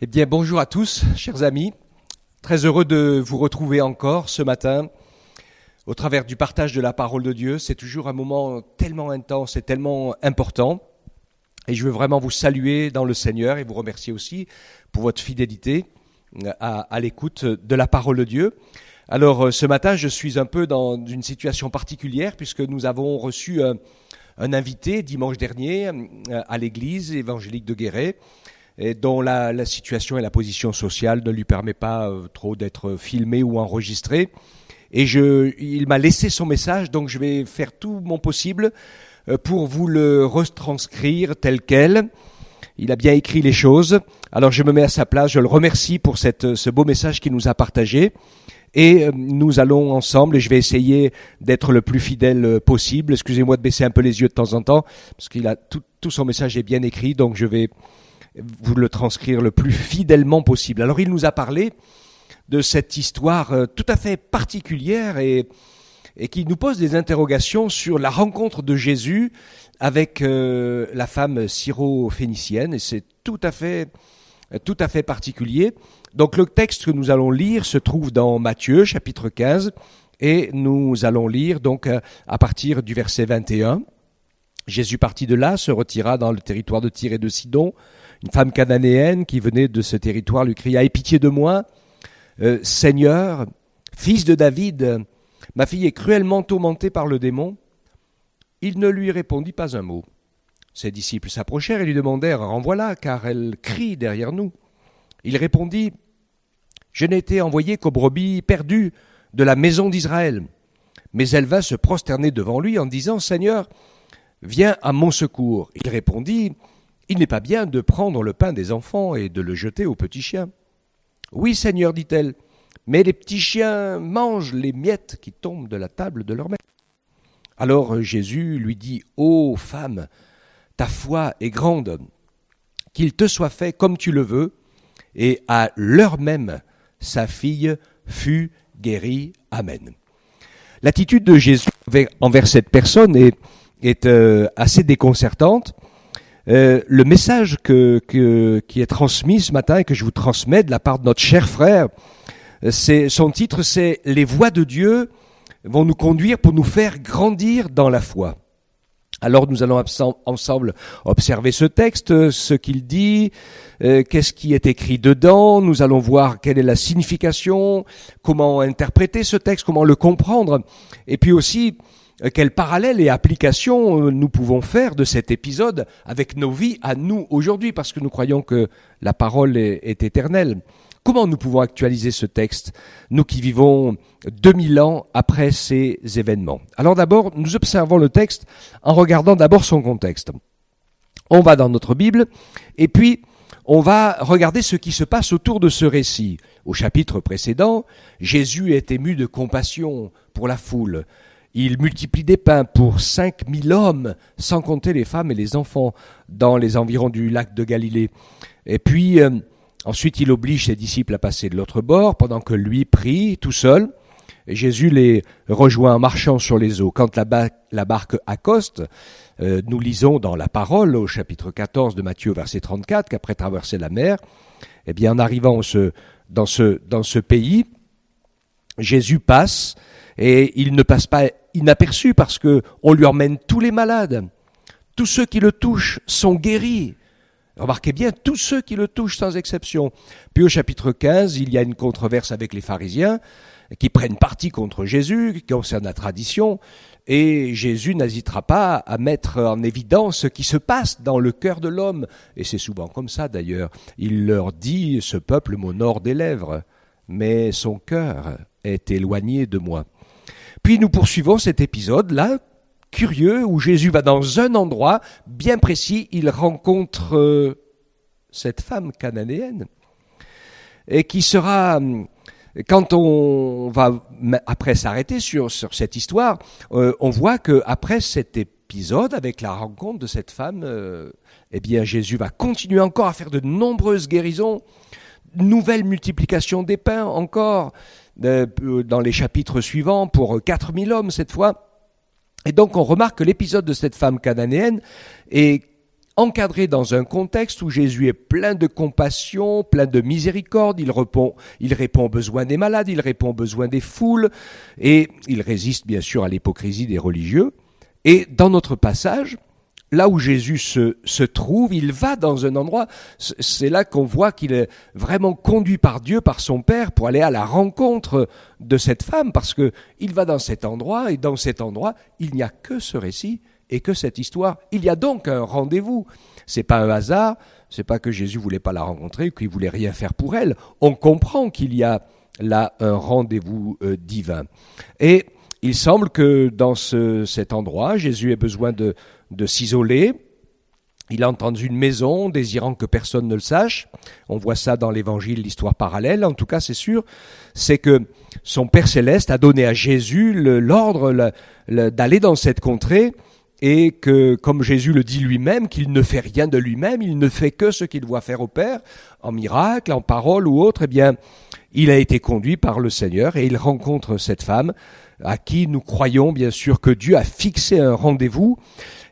Eh bien, bonjour à tous, chers amis. Très heureux de vous retrouver encore ce matin au travers du partage de la parole de Dieu. C'est toujours un moment tellement intense et tellement important. Et je veux vraiment vous saluer dans le Seigneur et vous remercier aussi pour votre fidélité à l'écoute de la parole de Dieu. Alors, ce matin, je suis un peu dans une situation particulière puisque nous avons reçu un invité dimanche dernier à l'église évangélique de Guéret, et dont la situation et la position sociale ne lui permet pas trop d'être filmé ou enregistré. Et il m'a laissé son message, donc je vais faire tout mon possible pour vous le retranscrire tel quel. Il a bien écrit les choses. Alors je me mets à sa place, je le remercie pour ce beau message qu'il nous a partagé. Et nous allons ensemble, et je vais essayer d'être le plus fidèle possible. Excusez-moi de baisser un peu les yeux de temps en temps, parce qu'il a tout son message est bien écrit, donc je vais vous le transcrire le plus fidèlement possible. Alors il nous a parlé de cette histoire tout à fait particulière et qui nous pose des interrogations sur la rencontre de Jésus avec la femme syro-phénicienne, et c'est tout à fait particulier. Donc le texte que nous allons lire se trouve dans Matthieu chapitre 15 et nous allons lire donc à partir du verset 21. Jésus partit de là, se retira dans le territoire de Tyr et de Sidon. Une femme cananéenne qui venait de ce territoire lui cria « Aie pitié de moi, Seigneur, fils de David, ma fille est cruellement tourmentée par le démon. » Il ne lui répondit pas un mot. Ses disciples s'approchèrent et lui demandèrent « Renvoie-la, car elle crie derrière nous. » Il répondit « Je n'ai été envoyé qu'aux brebis perdues de la maison d'Israël. » Mais elle vint se prosterner devant lui en disant « Seigneur, viens à mon secours. » Il répondit « Il n'est pas bien de prendre le pain des enfants et de le jeter aux petits chiens. »« Oui, Seigneur, dit-elle, mais les petits chiens mangent les miettes qui tombent de la table de leur maître. » Alors Jésus lui dit « Ô femme, ta foi est grande, qu'il te soit fait comme tu le veux. » Et à l'heure même, sa fille fut guérie. Amen. L'attitude de Jésus envers cette personne est assez déconcertante. Le message qui est transmis ce matin et que je vous transmets de la part de notre cher frère, son titre c'est « Les voies de Dieu vont nous conduire pour nous faire grandir dans la foi ». Alors nous allons ensemble observer ce texte, ce qu'il dit, qu'est-ce qui est écrit dedans, nous allons voir quelle est la signification, comment interpréter ce texte, comment le comprendre, et puis aussi quel parallèle et application nous pouvons faire de cet épisode avec nos vies à nous aujourd'hui, parce que nous croyons que la parole est éternelle. Comment nous pouvons actualiser ce texte, nous qui vivons 2000 ans après ces événements? Alors d'abord, nous observons le texte en regardant d'abord son contexte. On va dans notre Bible et puis on va regarder ce qui se passe autour de ce récit. Au chapitre précédent, Jésus est ému de compassion pour la foule. Il multiplie des pains pour 5000 hommes, sans compter les femmes et les enfants, dans les environs du lac de Galilée. Et puis ensuite, il oblige ses disciples à passer de l'autre bord pendant que lui prie tout seul. Et Jésus les rejoint en marchant sur les eaux. Quand la barque accoste, nous lisons dans la parole au chapitre 14 de Matthieu, verset 34, qu'après traverser la mer, eh bien, en arrivant dans ce pays, Jésus passe et il ne passe pas inaperçu parce que on lui emmène tous les malades. Tous ceux qui le touchent sont guéris. Remarquez bien, tous ceux qui le touchent sans exception. Puis au chapitre 15, il y a une controverse avec les pharisiens qui prennent parti contre Jésus, qui concerne la tradition, et Jésus n'hésitera pas à mettre en évidence ce qui se passe dans le cœur de l'homme. Et c'est souvent comme ça d'ailleurs. Il leur dit, ce peuple m'honore des lèvres, mais son cœur est éloigné de moi. Puis nous poursuivons cet épisode-là, curieux, où Jésus va dans un endroit bien précis, il rencontre cette femme cananéenne, et qui sera, quand on va après s'arrêter sur cette histoire, on voit que après cet épisode, avec la rencontre de cette femme, eh bien Jésus va continuer encore à faire de nombreuses guérisons, nouvelle multiplication des pains encore, dans les chapitres suivants, pour 4000 hommes cette fois. Et donc on remarque que l'épisode de cette femme cananéenne est encadré dans un contexte où Jésus est plein de compassion, plein de miséricorde, il répond aux besoins des malades, il répond aux besoins des foules, et il résiste bien sûr à l'hypocrisie des religieux. Et dans notre passage, là où Jésus se trouve, il va dans un endroit, c'est là qu'on voit qu'il est vraiment conduit par Dieu, par son Père, pour aller à la rencontre de cette femme, parce que il va dans cet endroit, et dans cet endroit, il n'y a que ce récit et que cette histoire. Il y a donc un rendez-vous. C'est pas un hasard, c'est pas que Jésus voulait pas la rencontrer, qu'il voulait rien faire pour elle. On comprend qu'il y a là un rendez-vous divin. Et il semble que dans cet endroit, Jésus ait besoin de s'isoler. Il entre dans une maison, désirant que personne ne le sache. On voit ça dans l'Évangile, l'histoire parallèle. En tout cas, c'est sûr, c'est que son Père Céleste a donné à Jésus l'ordre d'aller dans cette contrée, et que, comme Jésus le dit lui-même, qu'il ne fait rien de lui-même, il ne fait que ce qu'il doit faire au Père, en miracle, en parole ou autre. Eh bien, il a été conduit par le Seigneur et il rencontre cette femme à qui nous croyons bien sûr que Dieu a fixé un rendez-vous.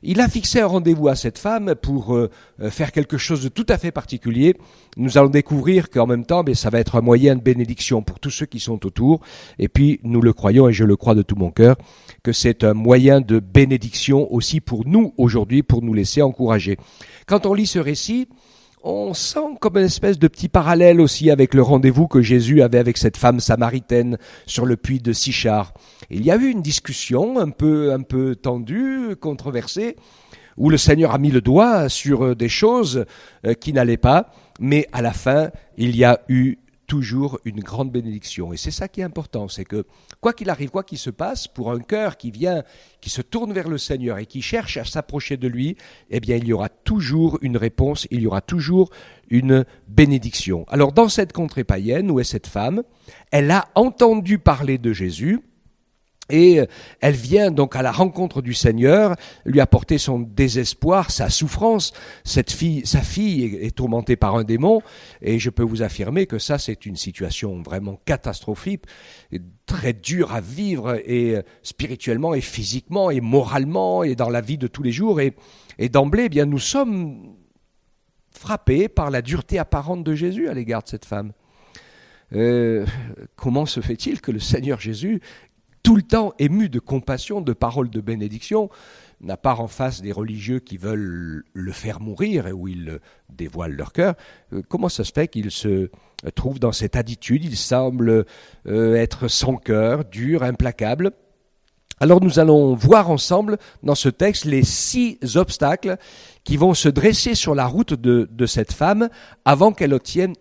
Il a fixé un rendez-vous à cette femme pour faire quelque chose de tout à fait particulier. Nous allons découvrir qu'en même temps, ça va être un moyen de bénédiction pour tous ceux qui sont autour. Et puis, nous le croyons, et je le crois de tout mon cœur, que c'est un moyen de bénédiction aussi pour nous aujourd'hui, pour nous laisser encourager. Quand on lit ce récit, on sent comme une espèce de petit parallèle aussi avec le rendez-vous que Jésus avait avec cette femme samaritaine sur le puits de Sichar. Il y a eu une discussion un peu tendue, controversée, où le Seigneur a mis le doigt sur des choses qui n'allaient pas, mais à la fin, il y a eu toujours une grande bénédiction. Et c'est ça qui est important, c'est que quoi qu'il arrive, quoi qu'il se passe, pour un cœur qui se tourne vers le Seigneur et qui cherche à s'approcher de lui, eh bien il y aura toujours une réponse, il y aura toujours une bénédiction. Alors dans cette contrée païenne, où est cette femme, elle a entendu parler de Jésus, et elle vient donc à la rencontre du Seigneur, lui apporter son désespoir, sa souffrance. Sa fille est tourmentée par un démon, et je peux vous affirmer que ça, c'est une situation vraiment catastrophique, très dure à vivre, et spirituellement, et physiquement, et moralement, et dans la vie de tous les jours. Et d'emblée, eh bien, nous sommes frappés par la dureté apparente de Jésus à l'égard de cette femme. Comment se fait-il que le Seigneur Jésus, tout le temps ému de compassion, de paroles de bénédiction, n'a pas en face des religieux qui veulent le faire mourir et où ils dévoilent leur cœur? Comment ça se fait qu'il se trouve dans cette attitude? Il semble être sans cœur, dur, implacable. Alors nous allons voir ensemble dans ce texte les 6 obstacles qui vont se dresser sur la route de cette femme avant qu'elle obtienne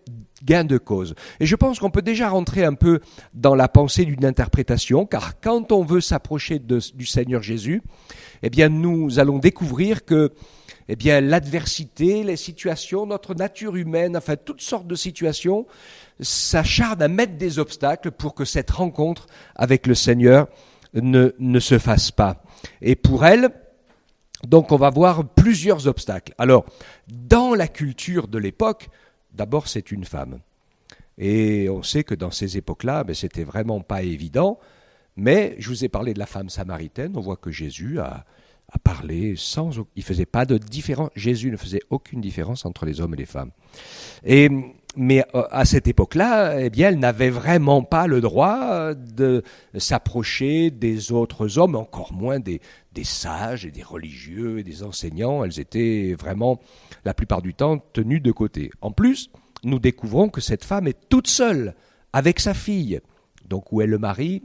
gain de cause. Et je pense qu'on peut déjà rentrer un peu dans la pensée d'une interprétation, car quand on veut s'approcher du Seigneur Jésus, eh bien nous allons découvrir que l'adversité, les situations, notre nature humaine, enfin toutes sortes de situations, s'acharnent à mettre des obstacles pour que cette rencontre avec le Seigneur ne se fasse pas. Et pour elle, donc on va voir plusieurs obstacles. Alors, dans la culture de l'époque, d'abord c'est une femme. Et on sait que dans ces époques-là, c'était vraiment pas évident. Mais je vous ai parlé de la femme samaritaine, on voit que Jésus a parlé il faisait pas de différence. Jésus ne faisait aucune différence entre les hommes et les femmes. Mais à cette époque-là, eh bien, elle n'avait vraiment pas le droit de s'approcher des autres hommes, encore moins des sages et des religieux et des enseignants. Elles étaient vraiment, la plupart du temps, tenues de côté. En plus, nous découvrons que cette femme est toute seule avec sa fille. Donc, où est le mari?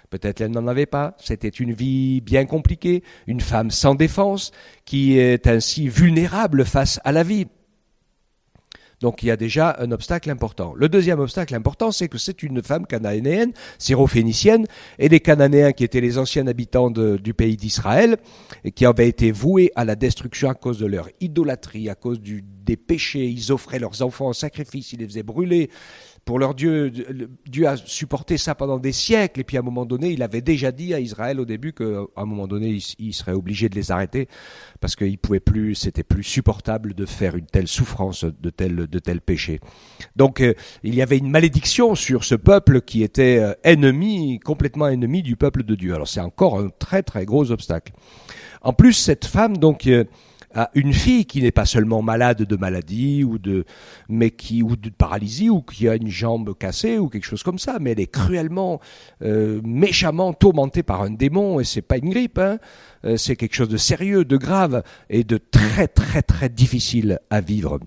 Peut-être elle n'en avait pas. C'était une vie bien compliquée, une femme sans défense, qui est ainsi vulnérable face à la vie. Donc il y a déjà un obstacle important. Le deuxième obstacle important, c'est que c'est une femme cananéenne, syrophénicienne, et les Cananéens qui étaient les anciens habitants du pays d'Israël, et qui avaient été voués à la destruction à cause de leur idolâtrie, à cause des péchés. Ils offraient leurs enfants en sacrifice, ils les faisaient brûler pour leur Dieu. Dieu a supporté ça pendant des siècles, et puis à un moment donné, il avait déjà dit à Israël au début qu'à un moment donné, il serait obligé de les arrêter, parce qu'il pouvait plus, c'était plus supportable de faire une telle souffrance, de tels péchés. Donc il y avait une malédiction sur ce peuple qui était complètement ennemi du peuple de Dieu. Alors c'est encore un très très gros obstacle. En plus, cette femme donc à une fille qui n'est pas seulement malade de maladie ou de paralysie ou qui a une jambe cassée ou quelque chose comme ça, mais elle est cruellement, méchamment tourmentée par un démon et c'est pas une grippe, hein. C'est quelque chose de sérieux, de grave et de très très très difficile à vivre.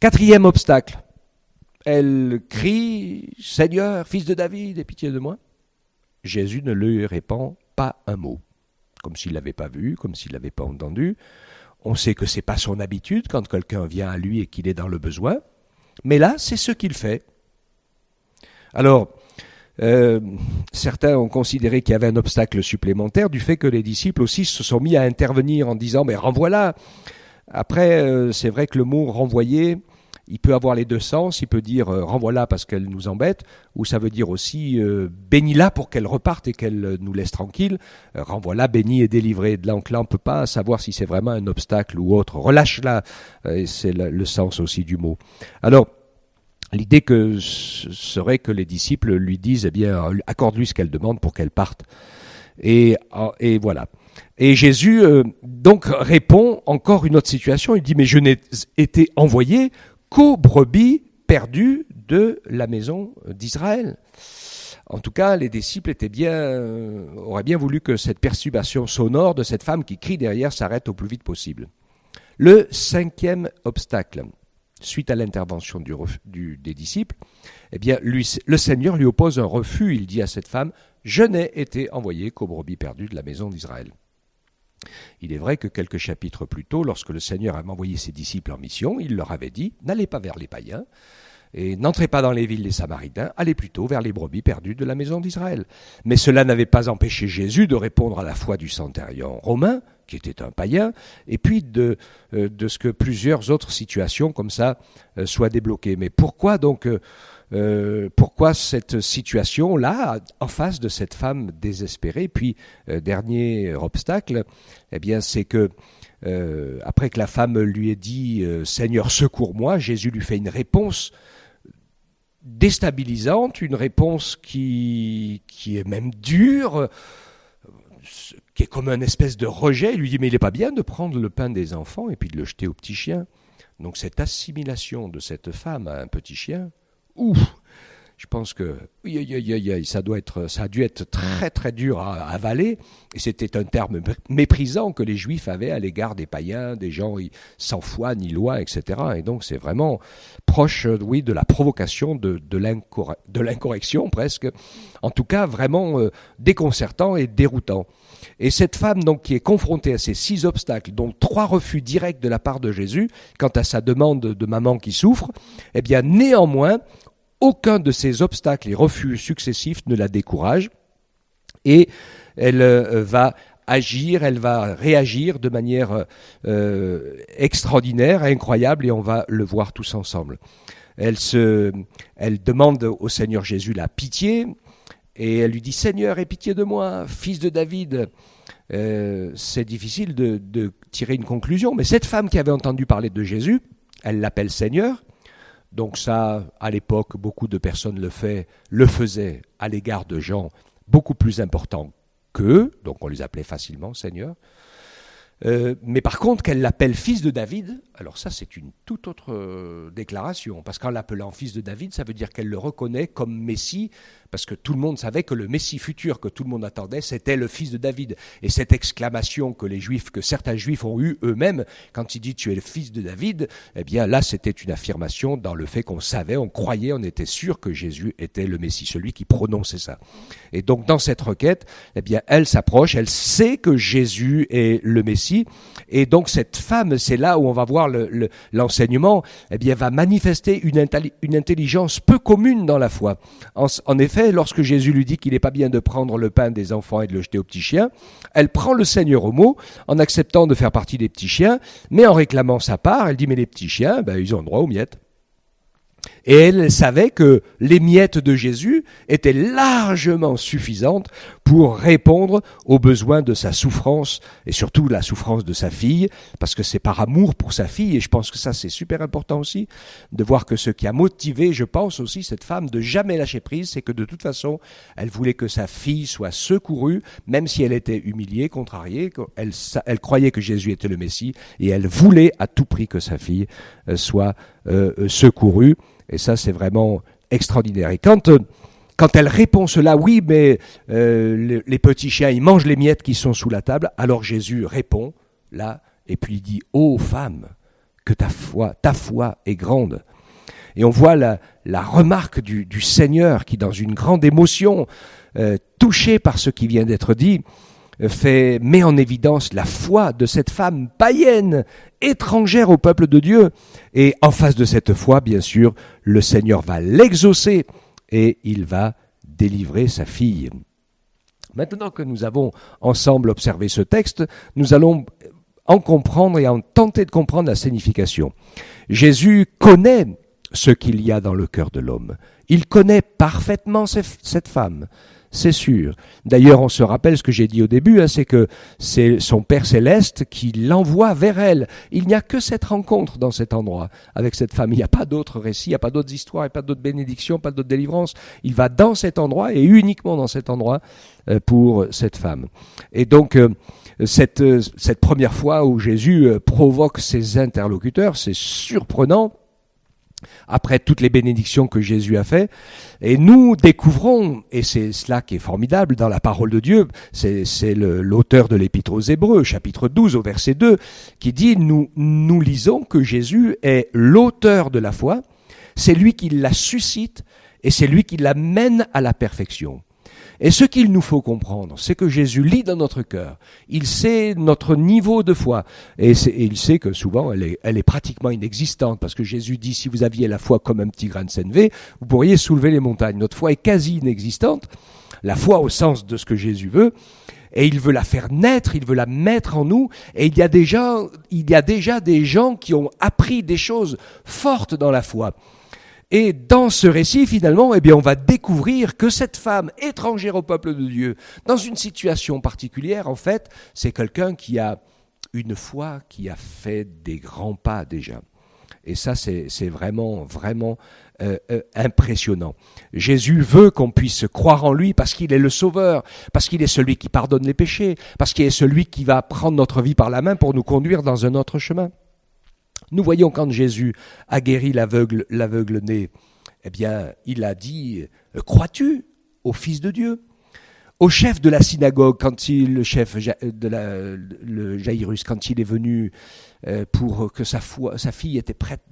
4e obstacle. Elle crie « Seigneur, fils de David, aie pitié de moi ». Jésus ne lui répond pas un mot, comme s'il ne l'avait pas vu, comme s'il ne l'avait pas entendu. On sait que ce n'est pas son habitude quand quelqu'un vient à lui et qu'il est dans le besoin, mais là, c'est ce qu'il fait. Alors, certains ont considéré qu'il y avait un obstacle supplémentaire du fait que les disciples aussi se sont mis à intervenir en disant « mais renvoie-la ». Après, c'est vrai que le mot « renvoyer », il peut avoir les deux sens, il peut dire renvoie-la parce qu'elle nous embête, ou ça veut dire aussi bénis-la pour qu'elle reparte et qu'elle nous laisse tranquille. Renvoie-la, bénis et délivré. Donc là, on ne peut pas savoir si c'est vraiment un obstacle ou autre. Relâche-la, c'est le sens aussi du mot. Alors, l'idée serait que les disciples lui disent, eh bien, accorde-lui ce qu'elle demande pour qu'elle parte. Et voilà. Et Jésus donc répond encore une autre situation. Il dit, mais je n'ai été envoyé qu'aux brebis perdues de la maison d'Israël. En tout cas, les disciples auraient bien voulu que cette perturbation sonore de cette femme qui crie derrière s'arrête au plus vite possible. Le 5e obstacle, suite à l'intervention des disciples, eh bien, le Seigneur lui oppose un refus. Il dit à cette femme, « Je n'ai été envoyé qu'aux brebis perdues de la maison d'Israël ». Il est vrai que quelques chapitres plus tôt, lorsque le Seigneur avait envoyé ses disciples en mission, il leur avait dit « N'allez pas vers les païens et n'entrez pas dans les villes des Samaritains, allez plutôt vers les brebis perdues de la maison d'Israël. » Mais cela n'avait pas empêché Jésus de répondre à la foi du centurion romain, qui était un païen, et puis de ce que plusieurs autres situations comme ça soient débloquées. Mais pourquoi donc pourquoi cette situation-là, en face de cette femme désespérée? Puis, dernier obstacle, eh bien, c'est que après que la femme lui ait dit « Seigneur, secours-moi », Jésus lui fait une réponse déstabilisante, une réponse qui est même dure, qui est comme une espèce de rejet. Il lui dit « Mais il n'est pas bien de prendre le pain des enfants et puis de le jeter aux petits chiens ». Donc, cette assimilation de cette femme à un petit chien, ouf, je pense que ça a dû être très très dur à avaler, et c'était un terme méprisant que les Juifs avaient à l'égard des païens, des gens sans foi ni loi, etc. Et donc c'est vraiment proche, oui, de la provocation, de l'incorrection presque, en tout cas vraiment déconcertant et déroutant. Et cette femme donc qui est confrontée à ces 6 obstacles, dont 3 refus directs de la part de Jésus quant à sa demande de maman qui souffre, eh bien néanmoins, aucun de ces obstacles et refus successifs ne la décourage, et elle va agir, elle va réagir de manière extraordinaire, incroyable, et on va le voir tous ensemble. Elle demande au Seigneur Jésus la pitié, et elle lui dit « Seigneur, aie pitié de moi, fils de David ». C'est difficile de tirer une conclusion, mais cette femme qui avait entendu parler de Jésus, elle l'appelle Seigneur. Donc ça, à l'époque, beaucoup de personnes le faisaient à l'égard de gens beaucoup plus importants qu'eux, donc on les appelait facilement Seigneur. Mais par contre, qu'elle l'appelle fils de David, alors ça c'est une toute autre déclaration, parce qu'en l'appelant fils de David, ça veut dire qu'elle le reconnaît comme Messie, parce que tout le monde savait que le Messie futur que tout le monde attendait, c'était le fils de David. Et cette exclamation que certains Juifs ont eue eux-mêmes, quand il dit tu es le fils de David, eh bien là c'était une affirmation dans le fait qu'on savait, on croyait, on était sûr que Jésus était le Messie, celui qui prononçait ça. Et donc dans cette requête, eh bien elle s'approche, elle sait que Jésus est le Messie, et donc cette femme, c'est là où on va voir l'enseignement, eh bien va manifester une intelligence peu commune dans la foi. En effet, lorsque Jésus lui dit qu'il n'est pas bien de prendre le pain des enfants et de le jeter aux petits chiens, elle prend le Seigneur au mot en acceptant de faire partie des petits chiens, mais en réclamant sa part, elle dit mais les petits chiens, ils ont droit aux miettes. Et elle savait que les miettes de Jésus étaient largement suffisantes pour répondre aux besoins de sa souffrance et surtout la souffrance de sa fille, parce que c'est par amour pour sa fille, et je pense que ça c'est super important aussi, de voir que ce qui a motivé, je pense aussi, cette femme de jamais lâcher prise, c'est que de toute façon, elle voulait que sa fille soit secourue, même si elle était humiliée, contrariée, elle croyait que Jésus était le Messie, et elle voulait à tout prix que sa fille soit secourue, et ça c'est vraiment extraordinaire. Et quand elle répond cela, oui, mais les petits chiens, ils mangent les miettes qui sont sous la table, alors Jésus répond, là, et puis il dit, « Ô femme, que ta foi est grande ». Et on voit la remarque du Seigneur qui, dans une grande émotion, touché par ce qui vient d'être dit, met en évidence la foi de cette femme païenne, étrangère au peuple de Dieu. Et en face de cette foi, bien sûr, le Seigneur va l'exaucer et il va délivrer sa fille. Maintenant que nous avons ensemble observé ce texte, nous allons en comprendre et en tenter de comprendre la signification. Jésus connaît ce qu'il y a dans le cœur de l'homme. Il connaît parfaitement cette femme, c'est sûr. D'ailleurs, on se rappelle ce que j'ai dit au début, c'est que c'est son Père Céleste qui l'envoie vers elle. Il n'y a que cette rencontre dans cet endroit avec cette femme. Il n'y a pas d'autres récits, il n'y a pas d'autres histoires, il n'y a pas d'autres bénédictions, pas d'autres délivrances. Il va dans cet endroit et uniquement dans cet endroit pour cette femme. Et donc, cette première fois où Jésus provoque ses interlocuteurs, c'est surprenant. Après toutes les bénédictions que Jésus a fait, et nous découvrons, et c'est cela qui est formidable dans la parole de Dieu, c'est l'auteur de l'Épître aux Hébreux, chapitre 12 au verset 2, qui dit, nous lisons que Jésus est l'auteur de la foi, c'est lui qui la suscite, et c'est lui qui la mène à la perfection. Et ce qu'il nous faut comprendre, c'est que Jésus lit dans notre cœur. Il sait notre niveau de foi. Et il sait que souvent, elle est pratiquement inexistante. Parce que Jésus dit, si vous aviez la foi comme un petit grain de sénévé, vous pourriez soulever les montagnes. Notre foi est quasi inexistante. La foi au sens de ce que Jésus veut. Et il veut la faire naître, il veut la mettre en nous. Et il y a déjà des gens qui ont appris des choses fortes dans la foi. Et dans ce récit, finalement, on va découvrir que cette femme étrangère au peuple de Dieu, dans une situation particulière, en fait, c'est quelqu'un qui a une foi qui a fait des grands pas déjà. Et ça, c'est vraiment impressionnant. Jésus veut qu'on puisse croire en lui parce qu'il est le Sauveur, parce qu'il est celui qui pardonne les péchés, parce qu'il est celui qui va prendre notre vie par la main pour nous conduire dans un autre chemin. Nous voyons quand Jésus a guéri l'aveugle-né, il a dit « Crois-tu au Fils de Dieu ?» Au chef de la synagogue, le chef le Jaïrus, quand il est venu pour que sa fille était prête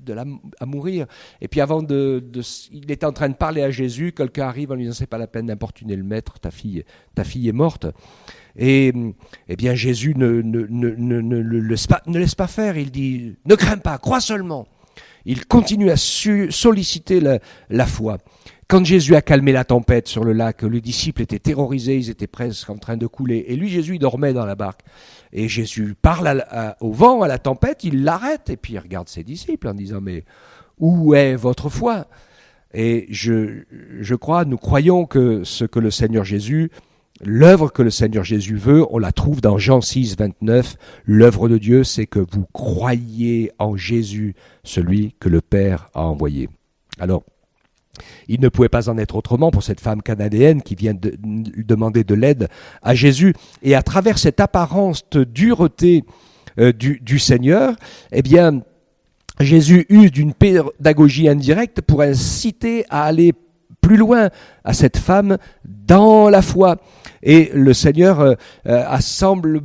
à mourir, et puis il était en train de parler à Jésus, quelqu'un arrive en lui disant « C'est pas la peine d'importuner le maître, ta fille est morte ». Et Jésus ne laisse pas faire, il dit « Ne crains pas, crois seulement ». Il continue à solliciter la foi. Quand Jésus a calmé la tempête sur le lac, les disciples étaient terrorisés, ils étaient presque en train de couler. Et lui, Jésus, il dormait dans la barque. Et Jésus parle au vent, à la tempête, il l'arrête et puis il regarde ses disciples en disant « Mais où est votre foi ?» Et nous croyons que ce que le Seigneur Jésus... L'œuvre que le Seigneur Jésus veut, on la trouve dans Jean 6, 29. L'œuvre de Dieu, c'est que vous croyiez en Jésus, celui que le Père a envoyé. Alors, il ne pouvait pas en être autrement pour cette femme cananéenne qui vient de demander de l'aide à Jésus. Et à travers cette apparence de dureté du Seigneur, Jésus use d'une pédagogie indirecte pour inciter à aller plus loin à cette femme dans la foi. Et le Seigneur semble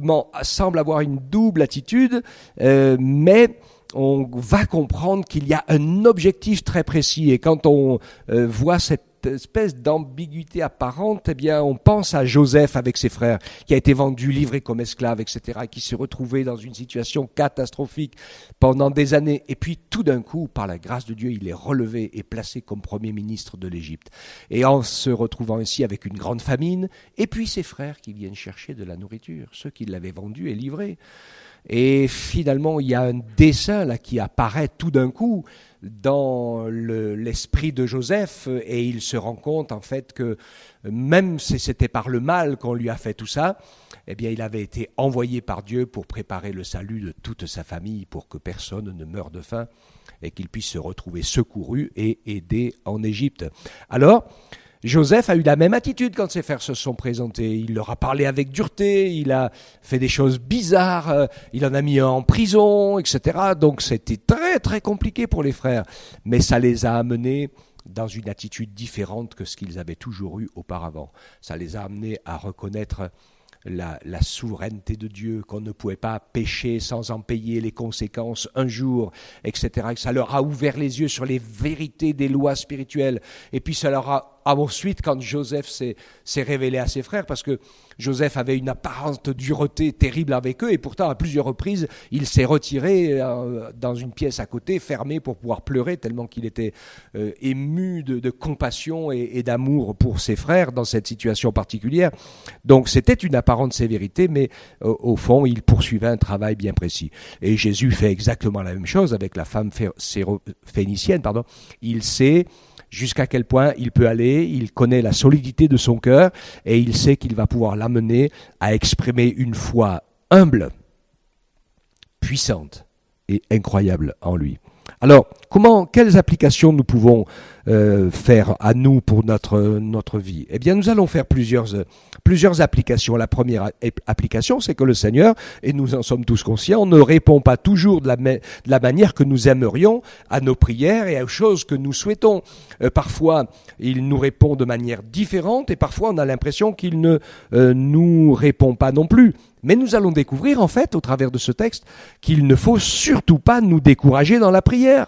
avoir une double attitude, mais on va comprendre qu'il y a un objectif très précis. Et quand on voit cette espèce d'ambiguïté apparente, on pense à Joseph avec ses frères, qui a été vendu, livré comme esclave, etc., qui s'est retrouvé dans une situation catastrophique pendant des années. Et puis tout d'un coup, par la grâce de Dieu, il est relevé et placé comme premier ministre de l'Égypte. Et en se retrouvant ici avec une grande famine, et puis ses frères qui viennent chercher de la nourriture, ceux qui l'avaient vendu et livré. Et finalement, il y a un dessein là qui apparaît tout d'un coup dans l'esprit de Joseph, et il se rend compte en fait que même si c'était par le mal qu'on lui a fait tout ça, eh bien il avait été envoyé par Dieu pour préparer le salut de toute sa famille, pour que personne ne meure de faim et qu'il puisse se retrouver secouru et aidé en Égypte. Alors, Joseph a eu la même attitude quand ses frères se sont présentés. Il leur a parlé avec dureté, il a fait des choses bizarres, il en a mis un en prison, etc. Donc c'était très très compliqué pour les frères. Mais ça les a amenés dans une attitude différente que ce qu'ils avaient toujours eu auparavant. Ça les a amenés à reconnaître la souveraineté de Dieu, qu'on ne pouvait pas pécher sans en payer les conséquences un jour, etc. Et ça leur a ouvert les yeux sur les vérités des lois spirituelles. Et puis ça leur a ensuite, quand Joseph s'est révélé à ses frères, parce que Joseph avait une apparente dureté terrible avec eux, et pourtant à plusieurs reprises, il s'est retiré dans une pièce à côté, fermé pour pouvoir pleurer, tellement qu'il était ému de compassion et d'amour pour ses frères dans cette situation particulière. Donc c'était une apparente sévérité, mais au fond, il poursuivait un travail bien précis. Et Jésus fait exactement la même chose avec la femme phénicienne. Il sait jusqu'à quel point il peut aller, il connaît la solidité de son cœur et il sait qu'il va pouvoir l'amener à exprimer une foi humble, puissante et incroyable en lui. Alors, quelles applications nous pouvons faire à nous pour notre vie? Eh bien, nous allons faire plusieurs applications. La première application, c'est que le Seigneur, et nous en sommes tous conscients, ne répond pas toujours de la manière que nous aimerions à nos prières et aux choses que nous souhaitons. Parfois, il nous répond de manière différente et parfois on a l'impression qu'il ne nous répond pas non plus. Mais nous allons découvrir, en fait, au travers de ce texte, qu'il ne faut surtout pas nous décourager dans la prière.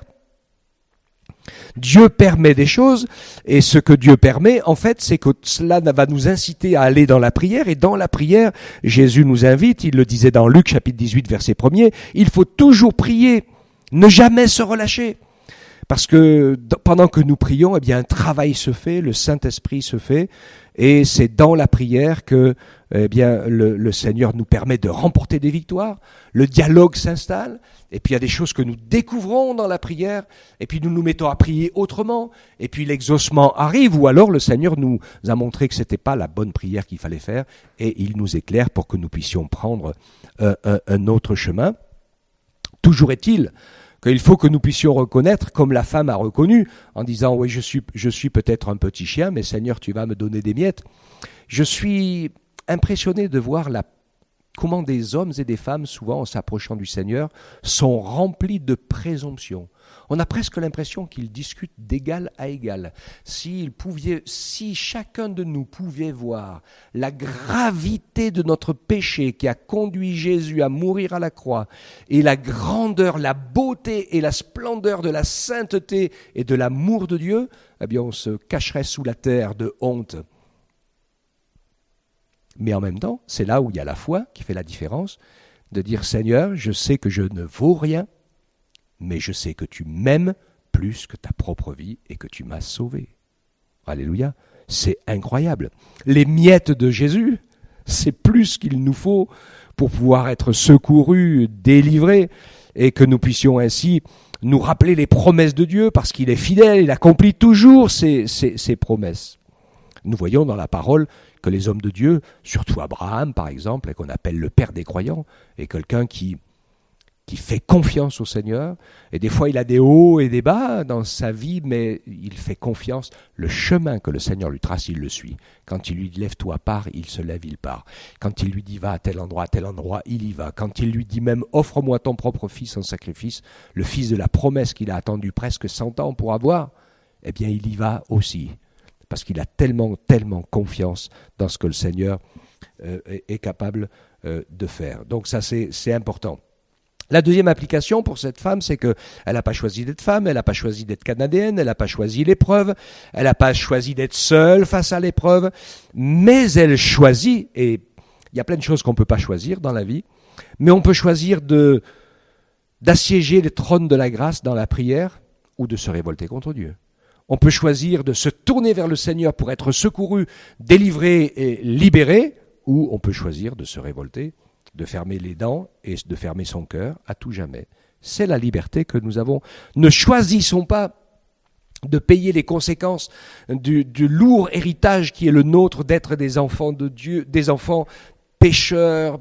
Dieu permet des choses, et ce que Dieu permet, en fait, c'est que cela va nous inciter à aller dans la prière, et dans la prière, Jésus nous invite, il le disait dans Luc chapitre 18, verset 1er, il faut toujours prier, ne jamais se relâcher. Parce que pendant que nous prions, eh bien, un travail se fait, le Saint-Esprit se fait, et c'est dans la prière que eh bien, le Seigneur nous permet de remporter des victoires, le dialogue s'installe, et puis il y a des choses que nous découvrons dans la prière, et puis nous nous mettons à prier autrement, et puis l'exaucement arrive, ou alors le Seigneur nous a montré que c'était pas la bonne prière qu'il fallait faire, et il nous éclaire pour que nous puissions prendre un autre chemin. Toujours est-il qu'il faut que nous puissions reconnaître, comme la femme a reconnu, en disant « Oui, je suis peut-être un petit chien, mais Seigneur, tu vas me donner des miettes. » Je suis impressionné de voir comment des hommes et des femmes, souvent en s'approchant du Seigneur, sont remplis de présomption. On a presque l'impression qu'ils discutent d'égal à égal. Si chacun de nous pouvait voir la gravité de notre péché qui a conduit Jésus à mourir à la croix, et la grandeur, la beauté et la splendeur de la sainteté et de l'amour de Dieu, eh bien on se cacherait sous la terre de honte. Mais en même temps, c'est là où il y a la foi qui fait la différence, de dire « Seigneur, je sais que je ne vaux rien, mais je sais que tu m'aimes plus que ta propre vie et que tu m'as sauvé. » Alléluia, c'est incroyable. Les miettes de Jésus, c'est plus qu'il nous faut pour pouvoir être secourus, délivrés, et que nous puissions ainsi nous rappeler les promesses de Dieu, parce qu'il est fidèle, il accomplit toujours ses promesses. Nous voyons dans la parole que les hommes de Dieu, surtout Abraham par exemple, qu'on appelle le père des croyants, est quelqu'un qui fait confiance au Seigneur, et des fois il a des hauts et des bas dans sa vie, mais il fait confiance. Le chemin que le Seigneur lui trace, il le suit. Quand il lui dit « lève-toi, pars », il se lève, il part. Quand il lui dit « va à tel endroit, il y va ». Quand il lui dit même « offre-moi ton propre fils en sacrifice », le fils de la promesse qu'il a attendu presque 100 ans pour avoir, eh bien il y va aussi. Parce qu'il a tellement confiance dans ce que le Seigneur est capable de faire. Donc ça, c'est important. La deuxième application pour cette femme, c'est qu'elle n'a pas choisi d'être femme, elle n'a pas choisi d'être canadienne, elle n'a pas choisi l'épreuve, elle n'a pas choisi d'être seule face à l'épreuve, mais elle choisit, et il y a plein de choses qu'on ne peut pas choisir dans la vie, mais on peut choisir d'assiéger le trône de la grâce dans la prière ou de se révolter contre Dieu. On peut choisir de se tourner vers le Seigneur pour être secouru, délivré et libéré, ou on peut choisir de se révolter, de fermer les dents et de fermer son cœur à tout jamais. C'est la liberté que nous avons. Ne choisissons pas de payer les conséquences du lourd héritage qui est le nôtre d'être des enfants de Dieu, des enfants pécheurs,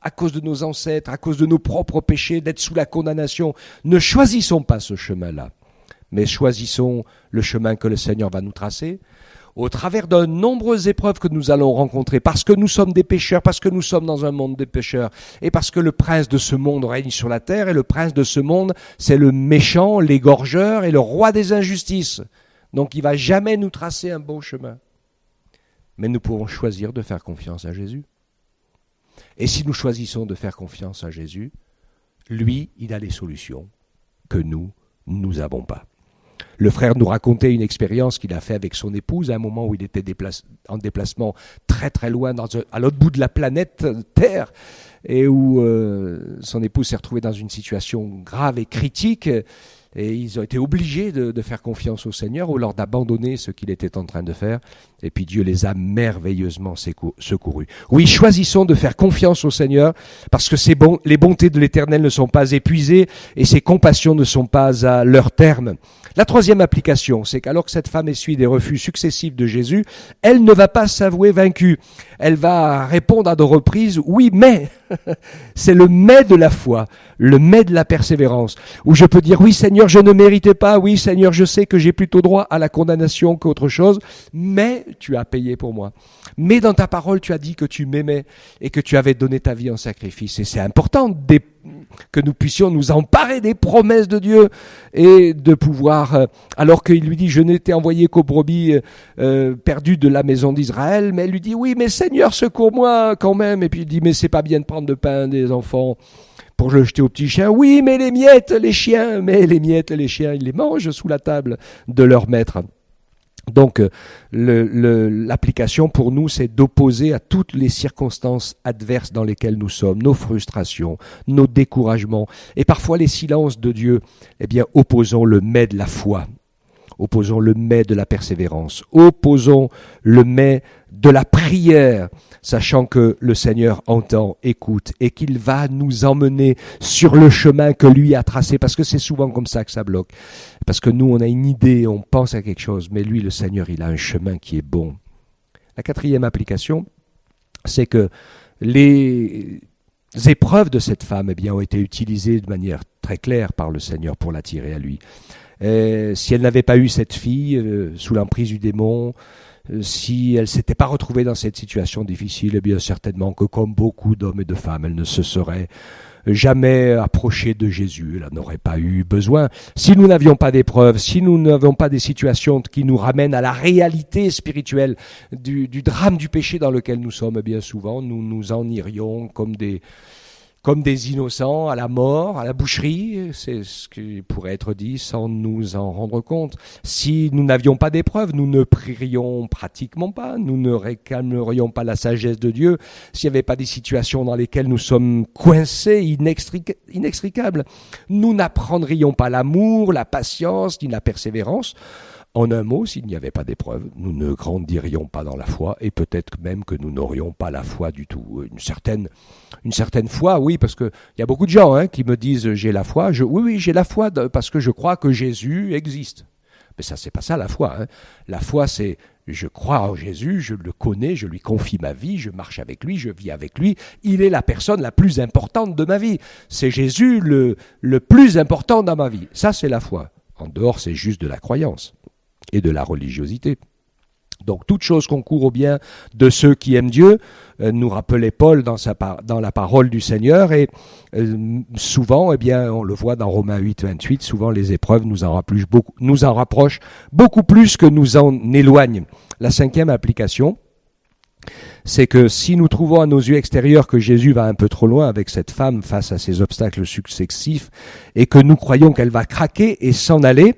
à cause de nos ancêtres, à cause de nos propres péchés, d'être sous la condamnation. Ne choisissons pas ce chemin-là, mais choisissons le chemin que le Seigneur va nous tracer, au travers de nombreuses épreuves que nous allons rencontrer, parce que nous sommes des pécheurs, parce que nous sommes dans un monde des pécheurs, et parce que le prince de ce monde règne sur la terre, et le prince de ce monde, c'est le méchant, l'égorgeur et le roi des injustices. Donc il va jamais nous tracer un bon chemin. Mais nous pouvons choisir de faire confiance à Jésus. Et si nous choisissons de faire confiance à Jésus, lui, il a les solutions que nous n'avons pas. Le frère nous racontait une expérience qu'il a fait avec son épouse à un moment où il était en déplacement très très loin, à l'autre bout de la planète Terre, et où son épouse s'est retrouvée dans une situation grave et critique, et ils ont été obligés de faire confiance au Seigneur ou lors d'abandonner ce qu'il était en train de faire, et puis Dieu les a merveilleusement secourus. Oui, choisissons de faire confiance au Seigneur, parce que les bontés de l'Éternel ne sont pas épuisées, et ses compassions ne sont pas à leur terme. La troisième application, c'est qu'alors que cette femme essuie des refus successifs de Jésus, elle ne va pas s'avouer vaincue. Elle va répondre à de reprises, oui, mais, c'est le mais de la foi, le mais de la persévérance, où je peux dire, oui Seigneur, je ne méritais pas, oui Seigneur, je sais que j'ai plutôt droit à la condamnation qu'autre chose, mais tu as payé pour moi. Mais dans ta parole, tu as dit que tu m'aimais et que tu avais donné ta vie en sacrifice. Et c'est important que nous puissions nous emparer des promesses de Dieu et de pouvoir, alors qu'il lui dit, je n'étais envoyé qu'aux brebis perdues de la maison d'Israël, mais elle lui dit, oui, mais Seigneur, secours-moi quand même. Et puis il dit, mais c'est pas bien de prendre le pain des enfants pour le jeter aux petits chiens. Oui, mais les miettes, les chiens, ils les mangent sous la table de leur maître. Donc, l'application pour nous, c'est d'opposer à toutes les circonstances adverses dans lesquelles nous sommes, nos frustrations, nos découragements, et parfois les silences de Dieu, eh bien, opposons le mais de la foi, opposons le mais de la persévérance, opposons le mais de la prière, sachant que le Seigneur entend, écoute, et qu'il va nous emmener sur le chemin que lui a tracé, parce que c'est souvent comme ça que ça bloque. Parce que nous, on a une idée, on pense à quelque chose, mais lui, le Seigneur, il a un chemin qui est bon. La quatrième application, c'est que les épreuves de cette femme, eh bien, ont été utilisées de manière très claire par le Seigneur pour l'attirer à lui. Si elle n'avait pas eu cette fille sous l'emprise du démon, si elle s'était pas retrouvée dans cette situation difficile, eh bien certainement que comme beaucoup d'hommes et de femmes, elle ne se serait jamais approchée de Jésus, elle n'aurait pas eu besoin. Si nous n'avions pas d'épreuves, si nous n'avions pas des situations qui nous ramènent à la réalité spirituelle du drame du péché dans lequel nous sommes, eh bien souvent nous nous en irions comme des innocents à la mort, à la boucherie, c'est ce qui pourrait être dit sans nous en rendre compte. Si nous n'avions pas d'épreuves, nous ne prierions pratiquement pas, nous ne réclamerions pas la sagesse de Dieu, s'il n'y avait pas des situations dans lesquelles nous sommes coincés, inextricables. Nous n'apprendrions pas l'amour, la patience, ni la persévérance. En un mot, s'il n'y avait pas d'épreuve, nous ne grandirions pas dans la foi et peut-être même que nous n'aurions pas la foi du tout. Une certaine foi, oui, parce que il y a beaucoup de gens qui me disent j'ai la foi. Oui, j'ai la foi parce que je crois que Jésus existe. Mais ça, c'est pas ça la foi. La foi, c'est je crois en Jésus, je le connais, je lui confie ma vie, je marche avec lui, je vis avec lui. Il est la personne la plus importante de ma vie. C'est Jésus le plus important dans ma vie. Ça, c'est la foi. En dehors, c'est juste de la croyance et de la religiosité. Donc toute chose concourt au bien de ceux qui aiment Dieu, nous rappelait Paul dans la parole du Seigneur, et souvent, eh bien, on le voit dans Romains 8, 28, souvent les épreuves nous en rapprochent beaucoup plus que nous en éloignent. La cinquième application, c'est que si nous trouvons à nos yeux extérieurs que Jésus va un peu trop loin avec cette femme face à ces obstacles successifs, et que nous croyons qu'elle va craquer et s'en aller,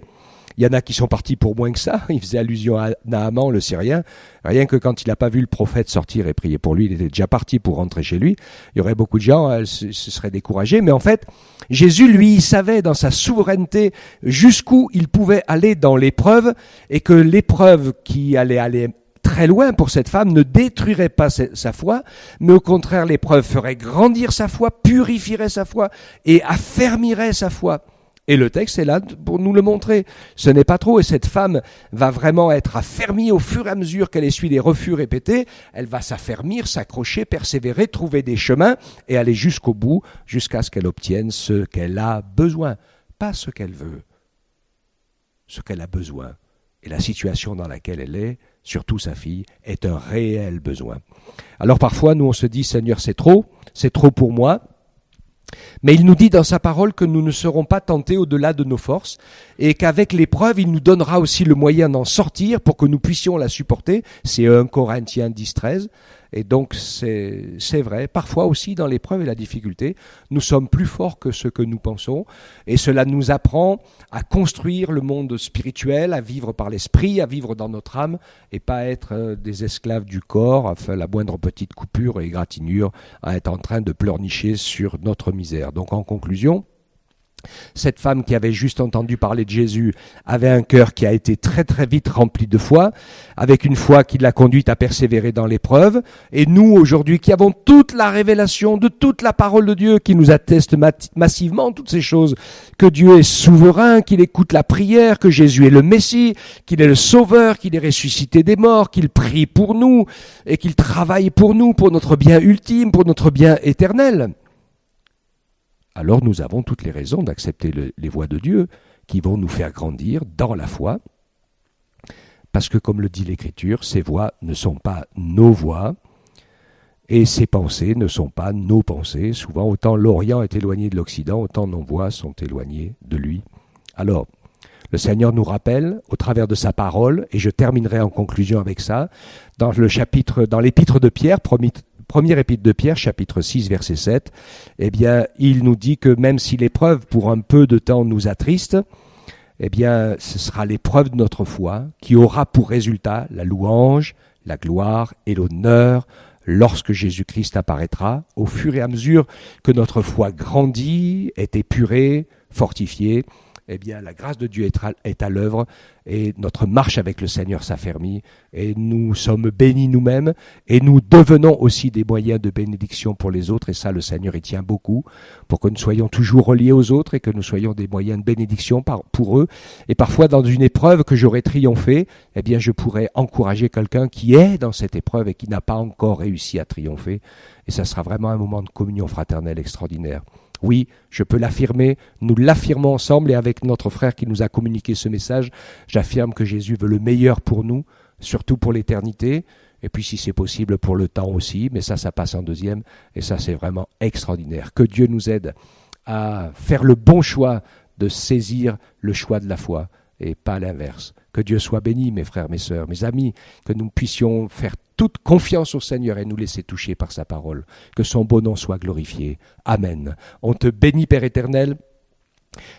il y en a qui sont partis pour moins que ça. Il faisait allusion à Naaman, le Syrien. Rien que quand il n'a pas vu le prophète sortir et prier pour lui, il était déjà parti pour rentrer chez lui. Il y aurait beaucoup de gens, se seraient découragés. Mais en fait, Jésus, lui, il savait dans sa souveraineté jusqu'où il pouvait aller dans l'épreuve, et que l'épreuve qui allait aller très loin pour cette femme, ne détruirait pas sa foi, mais au contraire, l'épreuve ferait grandir sa foi, purifierait sa foi et affermirait sa foi. Et le texte est là pour nous le montrer. Ce n'est pas trop, et cette femme va vraiment être affermie au fur et à mesure qu'elle essuie les refus répétés. Elle va s'affermir, s'accrocher, persévérer, trouver des chemins et aller jusqu'au bout, jusqu'à ce qu'elle obtienne ce qu'elle a besoin. Pas ce qu'elle veut, ce qu'elle a besoin. Et la situation dans laquelle elle est, surtout sa fille, est un réel besoin. Alors parfois, nous on se dit, Seigneur, c'est trop pour moi. Mais il nous dit dans sa parole que nous ne serons pas tentés au-delà de nos forces et qu'avec l'épreuve, il nous donnera aussi le moyen d'en sortir pour que nous puissions la supporter. C'est 1 Corinthiens 10-13. Et donc c'est vrai, parfois aussi dans l'épreuve et la difficulté, nous sommes plus forts que ce que nous pensons. Et cela nous apprend à construire le monde spirituel, à vivre par l'esprit, à vivre dans notre âme et pas être des esclaves du corps, enfin la moindre petite coupure et égratignure, à être en train de pleurnicher sur notre misère. Donc en conclusion, cette femme qui avait juste entendu parler de Jésus avait un cœur qui a été très très vite rempli de foi, avec une foi qui l'a conduite à persévérer dans l'épreuve. Et nous, aujourd'hui, qui avons toute la révélation de toute la parole de Dieu, qui nous atteste massivement toutes ces choses, que Dieu est souverain, qu'il écoute la prière, que Jésus est le Messie, qu'il est le Sauveur, qu'il est ressuscité des morts, qu'il prie pour nous et qu'il travaille pour nous, pour notre bien ultime, pour notre bien éternel. Alors nous avons toutes les raisons d'accepter les voies de Dieu qui vont nous faire grandir dans la foi, parce que comme le dit l'Écriture, ces voies ne sont pas nos voies et ces pensées ne sont pas nos pensées. Souvent, autant l'Orient est éloigné de l'Occident, autant nos voies sont éloignées de lui. Alors, le Seigneur nous rappelle, au travers de sa parole, et je terminerai en conclusion avec ça, dans l'épître de Pierre, Première épître de Pierre, chapitre 6, verset 7, eh bien, il nous dit que même si l'épreuve, pour un peu de temps, nous attriste, eh bien, ce sera l'épreuve de notre foi qui aura pour résultat la louange, la gloire et l'honneur lorsque Jésus-Christ apparaîtra, au fur et à mesure que notre foi grandit, est épurée, fortifiée. Eh bien, la grâce de Dieu est à l'œuvre et notre marche avec le Seigneur s'affermit et nous sommes bénis nous-mêmes et nous devenons aussi des moyens de bénédiction pour les autres et ça, le Seigneur y tient beaucoup pour que nous soyons toujours reliés aux autres et que nous soyons des moyens de bénédiction pour eux. Et parfois, dans une épreuve que j'aurais triomphé, eh bien, je pourrais encourager quelqu'un qui est dans cette épreuve et qui n'a pas encore réussi à triompher. Et ça sera vraiment un moment de communion fraternelle extraordinaire. Oui, je peux l'affirmer, nous l'affirmons ensemble et avec notre frère qui nous a communiqué ce message, j'affirme que Jésus veut le meilleur pour nous, surtout pour l'éternité, et puis si c'est possible pour le temps aussi, mais ça passe en deuxième, et ça c'est vraiment extraordinaire. Que Dieu nous aide à faire le bon choix de saisir le choix de la foi et pas l'inverse. Que Dieu soit béni, mes frères, mes sœurs, mes amis, que nous puissions faire toute confiance au Seigneur et nous laisser toucher par sa parole. Que son beau nom soit glorifié. Amen. On te bénit, Père éternel,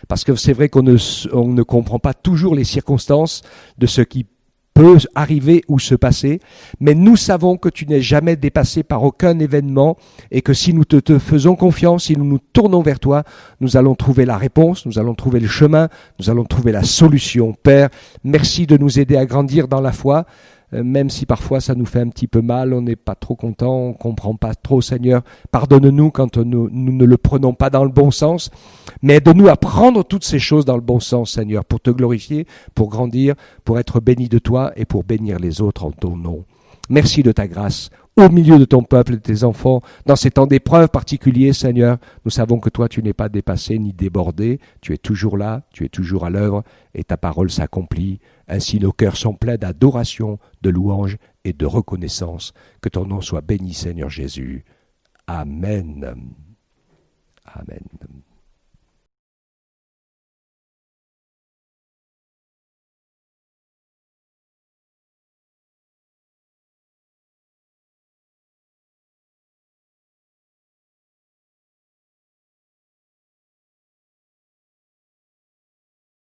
parce que c'est vrai qu'on ne comprend pas toujours les circonstances de ce qui peut arriver ou se passer, mais nous savons que tu n'es jamais dépassé par aucun événement et que si nous te faisons confiance, si nous nous tournons vers toi, nous allons trouver la réponse, nous allons trouver le chemin, nous allons trouver la solution. Père, merci de nous aider à grandir dans la foi, même si parfois ça nous fait un petit peu mal, on n'est pas trop content, on comprend pas trop, Seigneur. Pardonne-nous quand nous ne le prenons pas dans le bon sens, mais aide-nous à prendre toutes ces choses dans le bon sens, Seigneur, pour te glorifier, pour grandir, pour être béni de toi et pour bénir les autres en ton nom. Merci de ta grâce au milieu de ton peuple, de tes enfants, dans ces temps d'épreuve particuliers, Seigneur. Nous savons que toi, tu n'es pas dépassé ni débordé, tu es toujours là, tu es toujours à l'œuvre et ta parole s'accomplit. Ainsi, nos cœurs sont pleins d'adoration, de louange et de reconnaissance. Que ton nom soit béni, Seigneur Jésus. Amen. Amen.